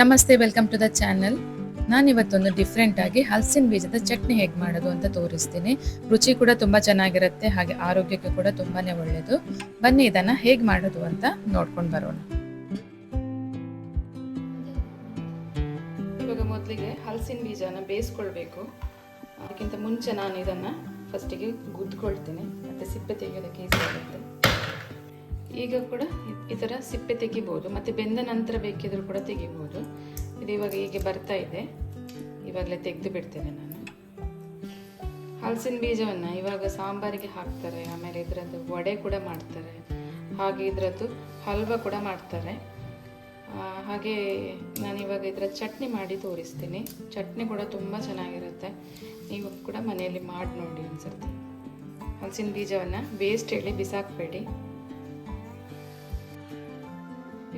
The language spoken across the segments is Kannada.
ನಮಸ್ತೆ, ವೆಲ್ಕಮ್ ಟು ದ ಚಾನಲ್. ನಾನಿವತ್ತೊಂದು ಡಿಫ್ರೆಂಟ್ ಆಗಿ ಹಲಸಿನ ಬೀಜದ ಚಟ್ನಿ ಹೇಗೆ ಮಾಡೋದು ಅಂತ ತೋರಿಸ್ತೀನಿ. ರುಚಿ ಕೂಡ ತುಂಬ ಚೆನ್ನಾಗಿರುತ್ತೆ, ಹಾಗೆ ಆರೋಗ್ಯಕ್ಕೆ ಕೂಡ ತುಂಬಾ ಒಳ್ಳೆಯದು. ಬನ್ನಿ ಇದನ್ನು ಹೇಗೆ ಮಾಡೋದು ಅಂತ ನೋಡ್ಕೊಂಡು ಬರೋಣ. ಇವಾಗ ಮೊದಲಿಗೆ ಹಲಸಿನ ಬೀಜನ ಬೇಯಿಸ್ಕೊಳ್ಬೇಕು. ಅದಕ್ಕಿಂತ ಮುಂಚೆ ನಾನು ಇದನ್ನು ಫಸ್ಟಿಗೆ ಗುದ್ಕೊಳ್ತೇನೆ, ಮತ್ತು ಸಿಪ್ಪೆ ತೆಗೆಯೋದಕ್ಕೆ ಈಸಿ ಆಗುತ್ತೆ. ಈಗ ಕೂಡ ಈ ಥರ ಸಿಪ್ಪೆ ತೆಗಿಬೋದು, ಮತ್ತು ಬೆಂದ ನಂತರ ಬೇಕಿದ್ರೂ ಕೂಡ ತೆಗಿಬೋದು. ಇದು ಇವಾಗ ಹೀಗೆ ಬರ್ತಾ ಇದೆ, ಇವಾಗಲೇ ತೆಗೆದು ಬಿಡ್ತೇನೆ ನಾನು. ಹಲಸಿನ ಬೀಜವನ್ನು ಇವಾಗ ಸಾಂಬಾರಿಗೆ ಹಾಕ್ತಾರೆ, ಆಮೇಲೆ ಇದರದ್ದು ವಡೆ ಕೂಡ ಮಾಡ್ತಾರೆ, ಹಾಗೆ ಇದರದ್ದು ಹಲ್ವ ಕೂಡ ಮಾಡ್ತಾರೆ. ಹಾಗೆ ನಾನಿವಾಗ ಇದರ ಚಟ್ನಿ ಮಾಡಿ ತೋರಿಸ್ತೀನಿ. ಚಟ್ನಿ ಕೂಡ ತುಂಬ ಚೆನ್ನಾಗಿರುತ್ತೆ, ನೀವು ಕೂಡ ಮನೆಯಲ್ಲಿ ಮಾಡಿ ನೋಡಿ ಅನ್ಸುತ್ತೆ. ಹಲಸಿನ ಬೀಜವನ್ನು ವೇಸ್ಟ್ ಹೇಳಿ ಬಿಸಾಕಬೇಡಿ.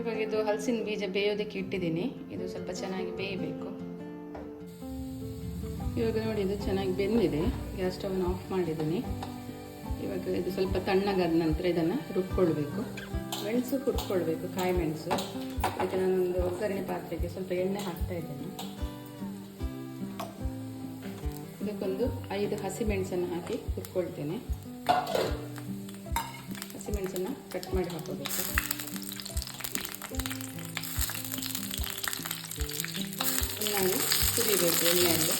ಇವಾಗ ಇದು ಹಲಸಿನ ಬೀಜ ಬೇಯೋದಕ್ಕೆ ಇಟ್ಟಿದ್ದೀನಿ, ಇದು ಸ್ವಲ್ಪ ಚೆನ್ನಾಗಿ ಬೇಯಬೇಕು. ಇವಾಗ ನೋಡಿ, ಇದು ಚೆನ್ನಾಗಿ ಬೆಂದಿದೆ. ಗ್ಯಾಸ್ ಸ್ಟವನ್ನು ಆಫ್ ಮಾಡಿದ್ದೀನಿ. ಇವಾಗ ಇದು ಸ್ವಲ್ಪ ತಣ್ಣಗಾದ ನಂತರ ಇದನ್ನು ರುಬ್ಕೊಳ್ಬೇಕು. ಮೆಣಸು ಹುರ್ಕೊಳ್ಬೇಕು, ಕಾಯಿ ಮೆಣಸು. ಅದಕ್ಕೆ ನಾನೊಂದು ಒಗ್ಗರಣೆ ಪಾತ್ರೆಗೆ ಸ್ವಲ್ಪ ಎಣ್ಣೆ ಹಾಕ್ತಾ ಇದ್ದೇನೆ. ಇದಕ್ಕೊಂದು 5 ಹಸಿಮೆಣಸನ್ನು ಹಾಕಿ ಹುರ್ಕೊಳ್ತೇನೆ. ಹಸಿಮೆಣಸನ್ನು ಕಟ್ ಮಾಡಿ ಹಾಕೋಬೇಕು. ಚೆನ್ನಾಗಿ ಸುರಿಬೇಕು ಎಣ್ಣೆಯಲ್ಲಿ.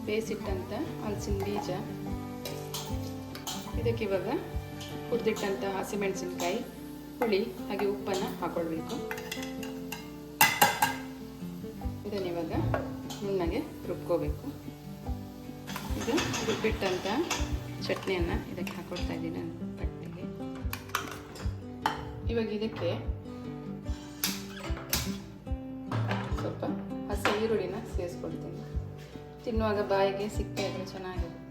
ಬೇಯಿಸಿಟ್ಟಂಥ ಹಲಸಿನ ಬೀಜ, ಇದಕ್ಕೆ ಇವಾಗ ಹುರಿದಿಟ್ಟಂಥ ಹಸಿಮೆಣಸಿನಕಾಯಿ, ಹುಳಿ ಹಾಗೆ ಉಪ್ಪನ್ನು ಹಾಕೊಳ್ಬೇಕು. ಇದನ್ನಿವಾಗ ನುಣ್ಣಗೆ ರುಬ್ಕೋಬೇಕು. ಇದು ರುಬ್ಬಿಟ್ಟಂಥ ಚಟ್ನಿಯನ್ನು ಇದಕ್ಕೆ ಹಾಕೊಳ್ತಾ ಇದ್ದೀನಿ ನಾನು ಪಟ್ಟಿಗೆ. ಇವಾಗ ಇದಕ್ಕೆ ಸ್ವಲ್ಪ ಹಸಿ ಈರುಳ್ಳಿನ ಸೇರಿಸ್ಕೊಳ್ತೀನಿ. ತಿನ್ನುವಾಗ ಬಾಯಿಗೆ ಸಿಕ್ಕಿ ಆದರೆ ಚೆನ್ನಾಗಿರುತ್ತೆ.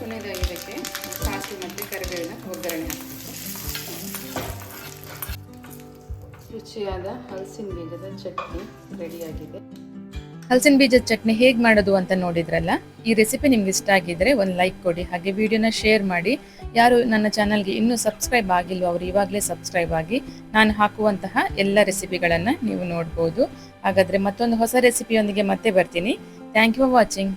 ಕೊನೆಯದಾಗಿ ಇದಕ್ಕೆ ಸಾಸಿವೆ ಮತ್ತು ಕರಿಬೇವಿನ ಒಗ್ಗರಣೆ ಹಾಕಬೇಕು. ರುಚಿಯಾದ ಹಲಸಿನ ಬೀಜದ ಚಟ್ನಿ ರೆಡಿಯಾಗಿದೆ. ಹಲಸಿನ ಬೀಜದ ಚಟ್ನಿ ಹೇಗೆ ಮಾಡೋದು ಅಂತ ನೋಡಿದ್ರಲ್ಲ. ಈ ರೆಸಿಪಿ ನಿಮ್ಗೆ ಇಷ್ಟ ಆಗಿದ್ರೆ ಒಂದು ಲೈಕ್ ಕೊಡಿ, ಹಾಗೆ ವಿಡಿಯೋನ ಶೇರ್ ಮಾಡಿ. ಯಾರು ನನ್ನ ಚಾನಲ್ಗೆ ಇನ್ನೂ ಸಬ್ಸ್ಕ್ರೈಬ್ ಆಗಿಲ್ವೋ ಅವರು ಇವಾಗಲೇ ಸಬ್ಸ್ಕ್ರೈಬ್ ಆಗಿ ನಾನು ಹಾಕುವಂತಹ ಎಲ್ಲ ರೆಸಿಪಿಗಳನ್ನು ನೀವು ನೋಡ್ಬೋದು. ಹಾಗಾದರೆ ಮತ್ತೊಂದು ಹೊಸ ರೆಸಿಪಿಯೊಂದಿಗೆ ಮತ್ತೆ ಬರ್ತೀನಿ. Thank you for watching.